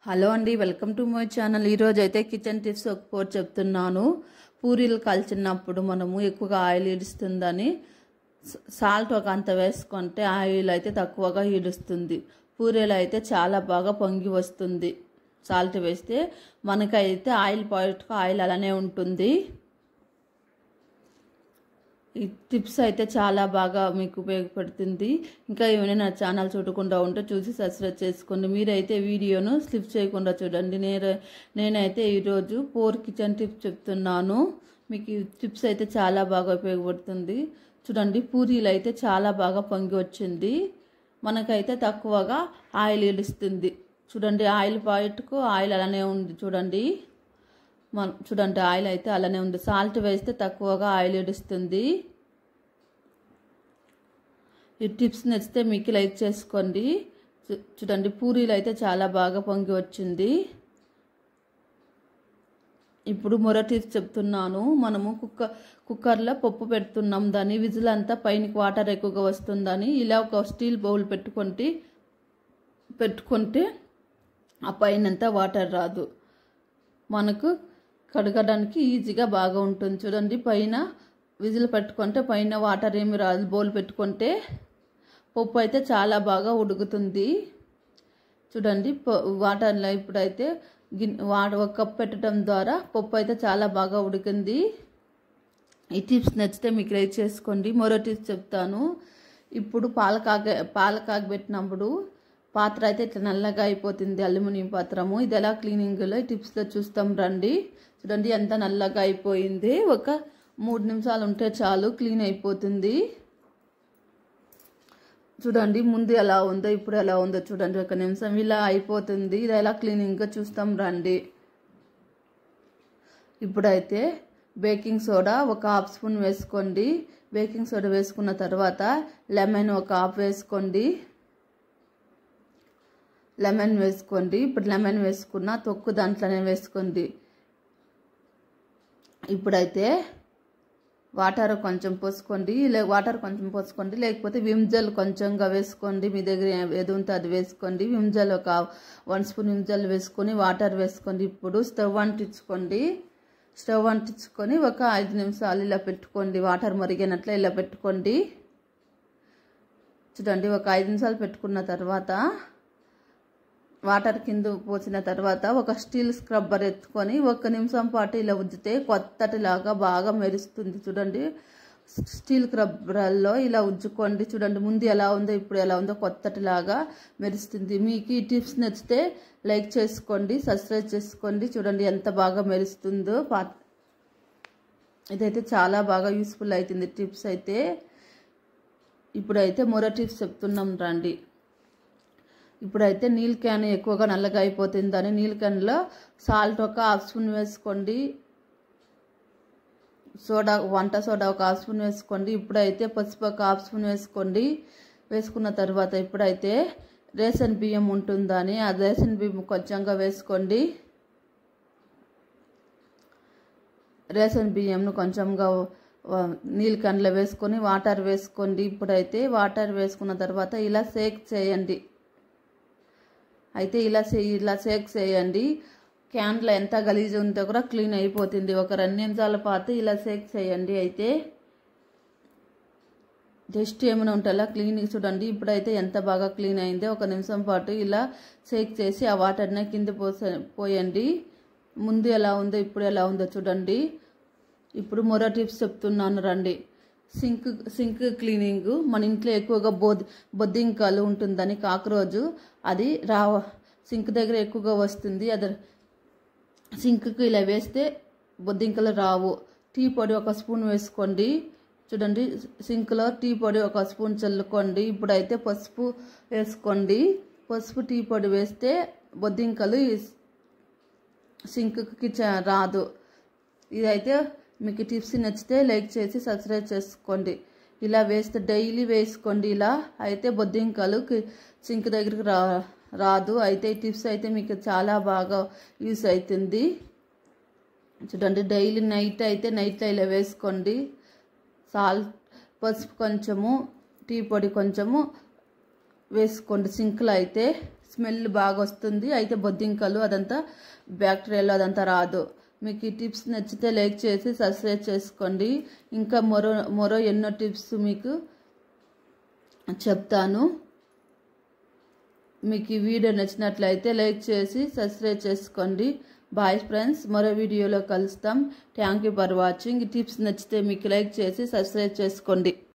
Hello అండి, welcome to my channel. ఈరోజు అయితే కిచెన్ టిప్స్ ఒక కోట్ చెప్తున్నాను. పూరీలు కాల్చినప్పుడు మనము ఎక్కువగా ఆయిల్ ఈడుస్తుందని సాల్ట్ ఒక అంత వేసుకుంటే ఆయిల్ అయితే తక్కువగా ఈడుస్తుంది. పూరీలు అయితే చాలా బాగా పొంగి వస్తుంది. సాల్ట్ వేస్తే మనకైతే ఆయిల్ పాయింట్గా ఆయిల్ అలానే ఉంటుంది. ఈ టిప్స్ అయితే చాలా బాగా మీకు ఉపయోగపడుతుంది. ఇంకా ఏమైనా నా ఛానల్ చూడకుండా ఉంటే చూసి సబ్స్క్రైబ్ చేసుకోండి. మీరైతే వీడియోను స్లిప్ చేయకుండా చూడండి. నేనైతే ఈరోజు 4 కిచెన్ టిప్స్ చెప్తున్నాను. మీకు ఈ టిప్స్ అయితే చాలా బాగా ఉపయోగపడుతుంది. చూడండి, పూరీలు అయితే చాలా బాగా పొంగి వచ్చింది. మనకైతే తక్కువగా ఆయిల్ ఇలుస్తుంది. చూడండి, ఆయిల్ పాయింట్కు ఆయిల్ అలానే ఉంది. చూడండి ఆయిల్ అయితే అలానే ఉంది. సాల్ట్ వేస్తే తక్కువగా ఆయిల్ ఇడుస్తుంది. ఈ టిప్స్ నచ్చితే మీకు లైక్ చేసుకోండి. చూడండి, పూరీలు అయితే చాలా బాగా పొంగి వచ్చింది. ఇప్పుడు మరో టిప్స్ చెప్తున్నాను. మనము కుక్కర్లో పప్పు పెడుతున్నాం. దాని విజిల్ అంతా పైనకి వాటర్ ఎక్కువగా వస్తుందని ఇలా ఒక స్టీల్ బౌల్ పెట్టుకుంటే ఆ పైనంతా వాటర్ రాదు. మనకు కడగడానికి ఈజీగా బాగా ఉంటుంది. చూడండి, పైన విజిల్ పెట్టుకుంటే పైన వాటర్ ఏమి రాదు. బౌల్ పెట్టుకుంటే పప్పు అయితే చాలా బాగా ఉడుకుతుంది. చూడండి, వాటర్లో ఇప్పుడైతే ఒక కప్ పెట్టడం ద్వారా పప్పు అయితే చాలా బాగా ఉడికింది. ఈ టిప్స్ నచ్చితే మీకు లైక్ చేసుకోండి. మరో టిప్స్ చెప్తాను. ఇప్పుడు పాల కాగబెట్టినప్పుడు పాత్ర అయితే ఇట్లా నల్లగా అయిపోతుంది. అల్యూమినియం పాత్రము. ఇది ఎలా క్లీనింగ్లో టిప్స్లో చూస్తాం రండి. చూడండి, ఎంత నల్లగా అయిపోయింది. ఒక 3 నిమిషాలు ఉంటే చాలు క్లీన్ అయిపోతుంది. చూడండి, ముందు ఎలా ఉందో ఇప్పుడు ఎలా ఉందో చూడండి. 1 నిమిషం ఇలా అయిపోతుంది. ఇది ఎలా క్లీనింగ్గా చూస్తాం రండి. ఇప్పుడైతే బేకింగ్ సోడా ఒక హాఫ్ స్పూన్ వేసుకోండి. బేకింగ్ సోడా వేసుకున్న తర్వాత లెమన్ ఒక హాఫ్ వేసుకోండి. ఇప్పుడు లెమన్ వేసుకున్న తొక్కు దాంట్లోనే వేసుకోండి. ఇప్పుడైతే వాటర్ కొంచెం పోసుకోండి. లేకపోతే విమ్ జెల్ కొంచెంగా వేసుకోండి. మీ దగ్గర ఏది ఉంటే అది వేసుకోండి. విమ్ జెల్ ఒక 1 స్పూన్ విమ్ జెల్ వేసుకొని వాటర్ వేసుకోండి. ఇప్పుడు స్టవ్ అంటించుకొని ఒక 5 నిమిషాలు ఇలా పెట్టుకోండి. వాటర్ మరిగినట్లు ఇలా పెట్టుకోండి. చూడండి, ఒక 5 నిమిషాలు పెట్టుకున్న తర్వాత వాటర్ కింద పోసిన తర్వాత ఒక స్టీల్ స్క్రబ్బర్ ఎత్తుకొని 1 నిమిషం పాటు ఇలా ఉజ్జితే కొత్తటిలాగా బాగా మెరుస్తుంది. చూడండి, స్టీల్ స్క్రబ్బర్లో ఇలా ఉజ్జుకోండి. చూడండి, ముందు ఎలా ఉందో ఇప్పుడు ఎలా ఉందో కొత్తటిలాగా మెరుస్తుంది. మీకు ఈ టిప్స్ నచ్చితే లైక్ చేసుకోండి, సబ్స్క్రైబ్ చేసుకోండి. చూడండి, ఎంత బాగా మెరుస్తుందో. ఇదైతే చాలా బాగా యూస్ఫుల్ అవుతుంది టిప్స్ అయితే. ఇప్పుడైతే మరో టిప్స్ చెప్తున్నాం రండి. ఇప్పుడైతే నీళ్ళ క్యాన్ ఎక్కువగా నల్లగా అయిపోతుందని నీళ్ళ క్యాన్లో సాల్ట్ ఒక హాఫ్ స్పూన్ వేసుకోండి. వంట సోడా ఒక హాఫ్ స్పూన్ వేసుకోండి. ఇప్పుడైతే పసుపు ఒక హాఫ్ స్పూన్ వేసుకోండి. వేసుకున్న తర్వాత ఇప్పుడైతే రేషన్ బియ్యం ఉంటుందని ఆ రేషన్ బియ్యం కొంచెంగా వేసుకోండి. రేషన్ బియ్యంను కొంచెంగా నీళ్ళ క్యాన్లో వేసుకొని వాటర్ వేసుకోండి. ఇప్పుడైతే వాటర్ వేసుకున్న తర్వాత ఇలా షేక్ చేయండి. ఇలా షేక్ చేయండి. క్యాన్లో ఎంత గలీజ్ ఉందో కూడా క్లీన్ అయిపోతుంది. ఒక 2 నిమిషాల పాటు ఇలా షేక్ చేయండి. అయితే జస్ట్ ఏమైనా ఉంటే క్లీన్ చూడండి. ఇప్పుడైతే ఎంత బాగా క్లీన్ అయిందో. 1 నిమిషం పాటు ఇలా షేక్ చేసి ఆ వాటర్ని కింద పోయండి. ముందు ఎలా ఉందో ఇప్పుడు ఎలా ఉందో చూడండి. ఇప్పుడు మరో టిప్స్ చెప్తున్నాను రండి. Sink cleaning. మన ఇంట్లో ఎక్కువగా బొద్దింకలు ఉంటుందని కాక్రోజు అది సింక్ దగ్గర ఎక్కువగా వస్తుంది. అది సింక్కి ఇలా వేస్తే బొద్దింకలు రావు. టీ పొడి 1 స్పూన్ వేసుకోండి. చూడండి, సింక్లో టీ పొడి 1 స్పూన్ చల్లుకోండి. ఇప్పుడైతే పసుపు వేసుకోండి. టీ పొడి వేస్తే బొద్దింకలు సింక్కి రాదు. ఇదైతే మీకు టిప్స్ నచ్చితే లైక్ చేసి సబ్స్క్రైబ్ చేసుకోండి. ఇలా వేస్తే డైలీ వేసుకోండి. ఇలా అయితే బొద్దింకలు సింక్ దగ్గరికి రాదు. అయితే ఈ టిప్స్ అయితే మీకు చాలా బాగా యూస్ అవుతుంది. చూడండి, డైలీ నైట్లో ఇలా వేసుకోండి. పసుపు కొంచెము టీ పొడి కొంచెము వేసుకోండి. సింక్లో అయితే స్మెల్ బాగా వస్తుంది. అయితే బొద్దింకలు అదంతా బ్యాక్టీరియాలో అదంతా రాదు. మీకు ఈ టిప్స్ నచ్చితే లైక్ చేసి సబ్స్క్రైబ్ చేసుకోండి. ఇంకా మరో ఎన్నో టిప్స్ మీకు చెప్తాను. మీకు ఈ వీడియో నచ్చినట్లయితే లైక్ చేసి సబ్స్క్రైబ్ చేసుకోండి. బాయ్ ఫ్రెండ్స్, మరో వీడియోలో కలుస్తాం. Thank you for watching. ఈ టిప్స్ నచ్చితే మీకు లైక్ చేసి సబ్స్క్రైబ్ చేసుకోండి.